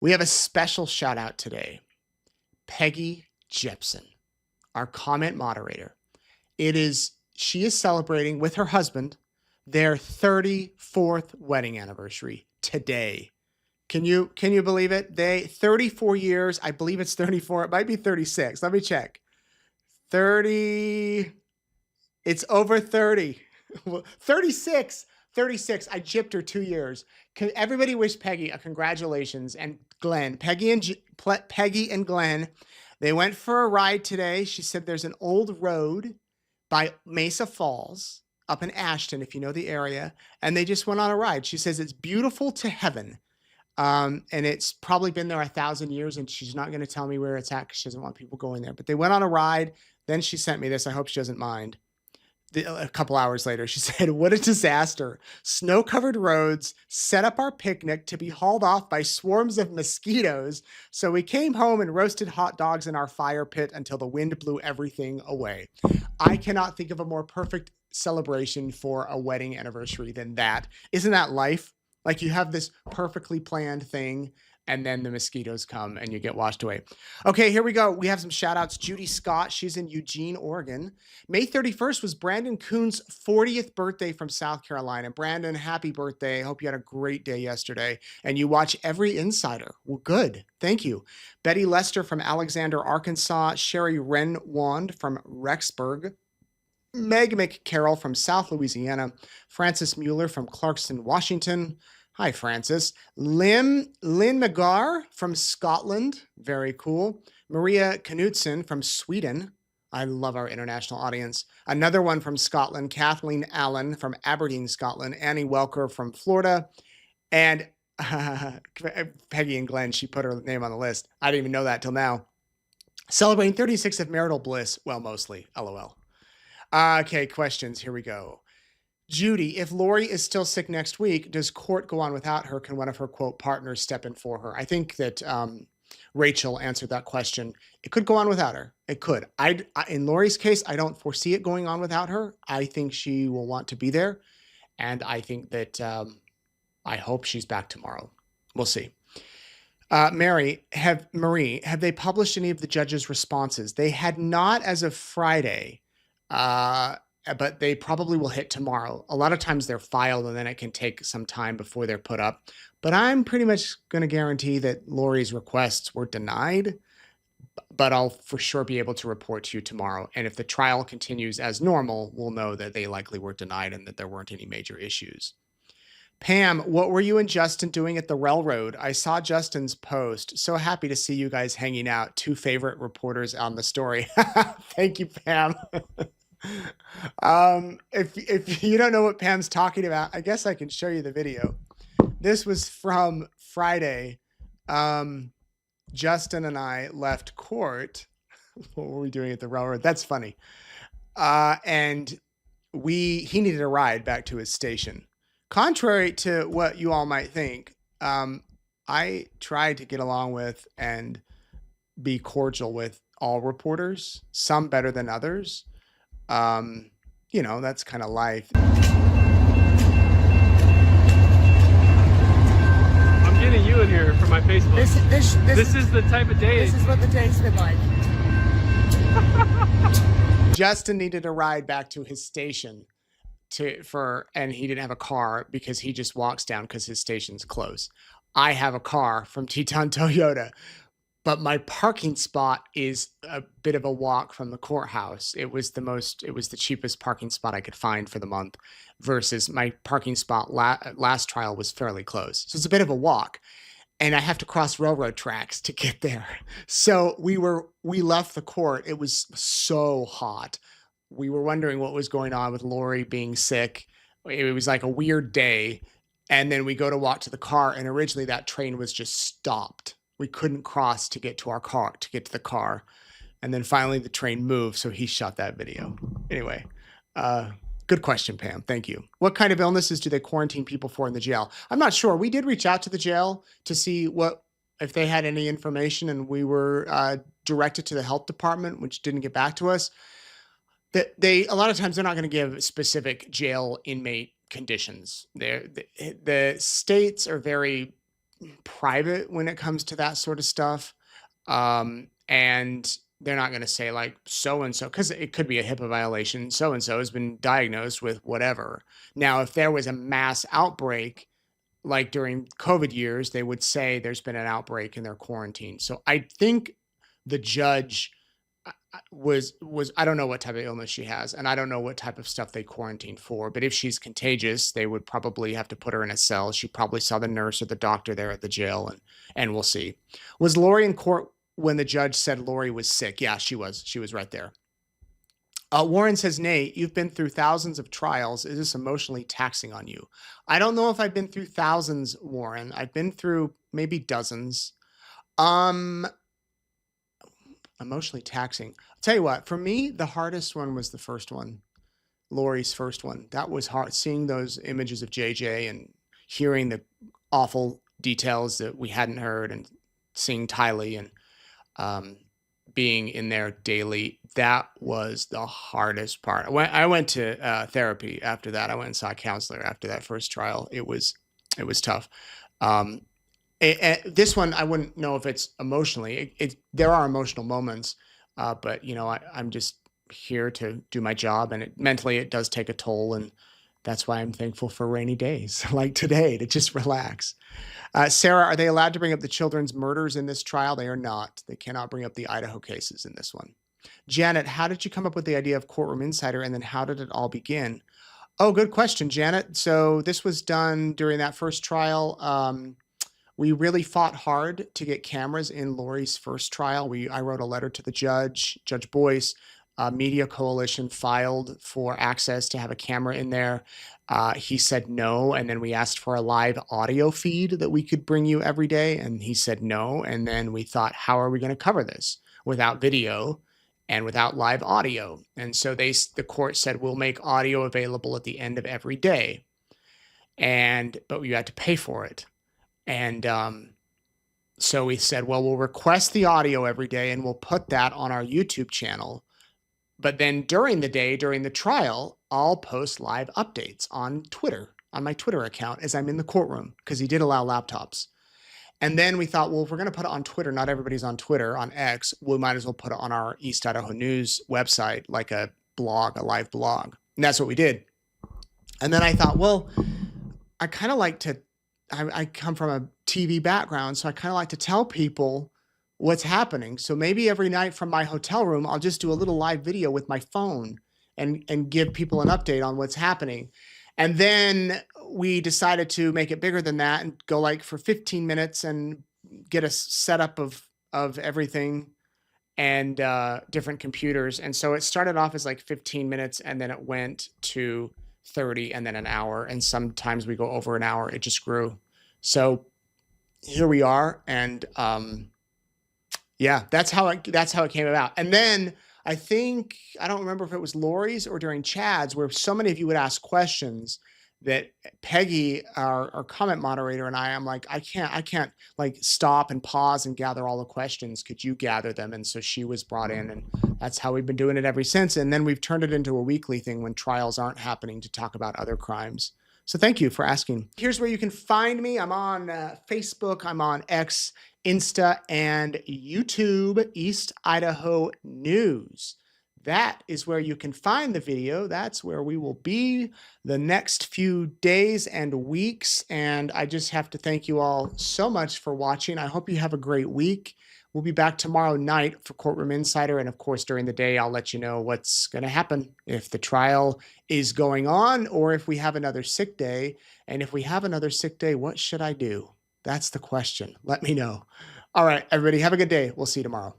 We have a special shout out today. Peggy Jepson, our comment moderator. She is celebrating with her husband their 34th wedding anniversary today. Can you believe it? 34 years. I believe it's 34. It might be 36. Let me check. 30. It's over 30. 36. 36. I gypped her 2 years. Can everybody wish Peggy a congratulations and Glenn. Peggy and Glenn, they went for a ride today. She said there's an old road by Mesa Falls up in Ashton, if you know the area, and they just went on a ride. She says it's beautiful to heaven. And it's probably been there 1,000 years, and she's not going to tell me where it's at because she doesn't want people going there. But they went on a ride. Then she sent me this. I hope she doesn't mind. A couple hours later, she said, "What a disaster. Snow-covered roads set up our picnic to be hauled off by swarms of mosquitoes. So we came home and roasted hot dogs in our fire pit until the wind blew everything away." I cannot think of a more perfect celebration for a wedding anniversary than that. Isn't that life? Like you have this perfectly planned thing, and then the mosquitoes come and you get washed away. Okay, here we go. We have some shout outs. Judy Scott, she's in Eugene, Oregon. May 31st was Brandon Kuhn's 40th birthday from South Carolina. Brandon, happy birthday. Hope you had a great day yesterday. And you watch every Insider. Well, good. Thank you. Betty Lester from Alexander, Arkansas. Sherry Renwand from Rexburg. Meg McCarroll from South Louisiana. Francis Mueller from Clarkston, Washington. Hi, Francis. Lynn McGar from Scotland. Very cool. Maria Knutson from Sweden. I love our international audience. Another one from Scotland. Kathleen Allen from Aberdeen, Scotland. Annie Welker from Florida. And Peggy and Glenn, she put her name on the list. I didn't even know that till now. Celebrating 36 of marital bliss. Well, mostly. LOL. Okay, questions. Here we go. Judy, if Lori is still sick next week, does court go on without her? Can one of her, quote, partners step in for her? I think that Rachel answered that question. It could go on without her. It could. In Lori's case, I don't foresee it going on without her. I think she will want to be there. And I think that I hope she's back tomorrow. We'll see. Marie, have they published any of the judges' responses? They had not as of Friday. But they probably will hit tomorrow. A lot of times they're filed and then it can take some time before they're put up. But I'm pretty much going to guarantee that Lori's requests were denied, but I'll for sure be able to report to you tomorrow. And if the trial continues as normal, we'll know that they likely were denied and that there weren't any major issues. Pam, what were you and Justin doing at the railroad? I saw Justin's post. So happy to see you guys hanging out. Two favorite reporters on the story. Thank you, Pam. If you don't know what Pam's talking about, I guess I can show you the video. This was from Friday. Justin and I left court. What were we doing at the railroad? That's funny. And he needed a ride back to his station. Contrary to what you all might think, I tried to get along with and be cordial with all reporters, some better than others. That's kind of life. I'm getting you in here for my Facebook. This is the type of day. This is what the day's been like. Justin needed a ride back to his station and he didn't have a car because he just walks down because his station's close. I have a car from Teton Toyota. But my parking spot is a bit of a walk from the courthouse. It was the cheapest parking spot I could find for the month versus my parking spot last trial was fairly close. So it's a bit of a walk and I have to cross railroad tracks to get there. So we left the court. It was so hot. We were wondering what was going on with Lori being sick. It was like a weird day. And then we go to walk to the car and originally that train was just stopped. We couldn't cross to get to the car. And then finally the train moved. So he shot that video. Anyway, good question, Pam. Thank you. What kind of illnesses do they quarantine people for in the jail? I'm not sure. We did reach out to the jail to see if they had any information, and we were directed to the health department, which didn't get back to us. A lot of times they're not going to give specific jail inmate conditions. The states are very private when it comes to that sort of stuff. And they're not going to say like so and so, because it could be a HIPAA violation. So and so has been diagnosed with whatever. Now, if there was a mass outbreak, like during COVID years, they would say there's been an outbreak and they're quarantined. So I think the judge was I don't know what type of illness she has, and I don't know what type of stuff they quarantined for. But if she's contagious, they would probably have to put her in a cell. She probably saw the nurse or the doctor there at the jail, and we'll see. Was Lori in court when the judge said Lori was sick? Yeah, she was. She was right there. Warren says, Nate, you've been through thousands of trials. Is this emotionally taxing on you? I don't know if I've been through thousands, Warren. I've been through maybe dozens. Emotionally taxing. I'll tell you what, for me, the hardest one was the first one, Lori's first one. That was hard, seeing those images of JJ and hearing the awful details that we hadn't heard, and seeing Tylee and being in there daily. That was the hardest part. I went to therapy after that. I went and saw a counselor after that first trial. It was tough. This one, I wouldn't know if it's emotionally. There are emotional moments, but you know, I'm just here to do my job, and mentally it does take a toll, and that's why I'm thankful for rainy days like today to just relax. Sarah, are they allowed to bring up the children's murders in this trial? They are not. They cannot bring up the Idaho cases in this one. Janet, how did you come up with the idea of Courtroom Insider, and then how did it all begin? Oh, good question, Janet. So this was done during that first trial. We really fought hard to get cameras in Lori's first trial. I wrote a letter to the judge, Judge Boyce. Media Coalition filed for access to have a camera in there. He said no, and then we asked for a live audio feed that we could bring you every day, and he said no. And then we thought, how are we going to cover this without video and without live audio? And so the court said, we'll make audio available at the end of every day, but you had to pay for it. And so we said, well, we'll request the audio every day, and we'll put that on our YouTube channel. But then during the day, during the trial, I'll post live updates on Twitter, on my Twitter account, as I'm in the courtroom, because he did allow laptops. And then we thought, well, if we're going to put it on Twitter, not everybody's on Twitter, on X, we might as well put it on our East Idaho News website, like a blog, a live blog. And that's what we did. And then I thought, well, I kind of like to, I come from a TV background, so I kind of like to tell people what's happening. So maybe every night from my hotel room, I'll just do a little live video with my phone and give people an update on what's happening. And then we decided to make it bigger than that and go like for 15 minutes and get a setup of everything and different computers. And so it started off as like 15 minutes, and then it went to 30 and then an hour. And sometimes we go over an hour. It just grew. So here we are. And yeah, that's how it came about. And then I think, I don't remember if it was Lori's or during Chad's, where so many of you would ask questions that Peggy, our comment moderator, and I'm like, I can't like stop and pause and gather all the questions. Could you gather them? And so she was brought in, and that's how we've been doing it ever since. And then we've turned it into a weekly thing when trials aren't happening, to talk about other crimes. So thank you for asking. Here's where you can find me. I'm on Facebook, I'm on X, Insta, and YouTube, East Idaho News. That is where you can find the video. That's where we will be the next few days and weeks. And I just have to thank you all so much for watching. I hope you have a great week. We'll be back tomorrow night for Courtroom Insider. And of course, during the day, I'll let you know what's going to happen, if the trial is going on or if we have another sick day. And if we have another sick day, what should I do? That's the question. Let me know. All right, everybody, have a good day. We'll see you tomorrow.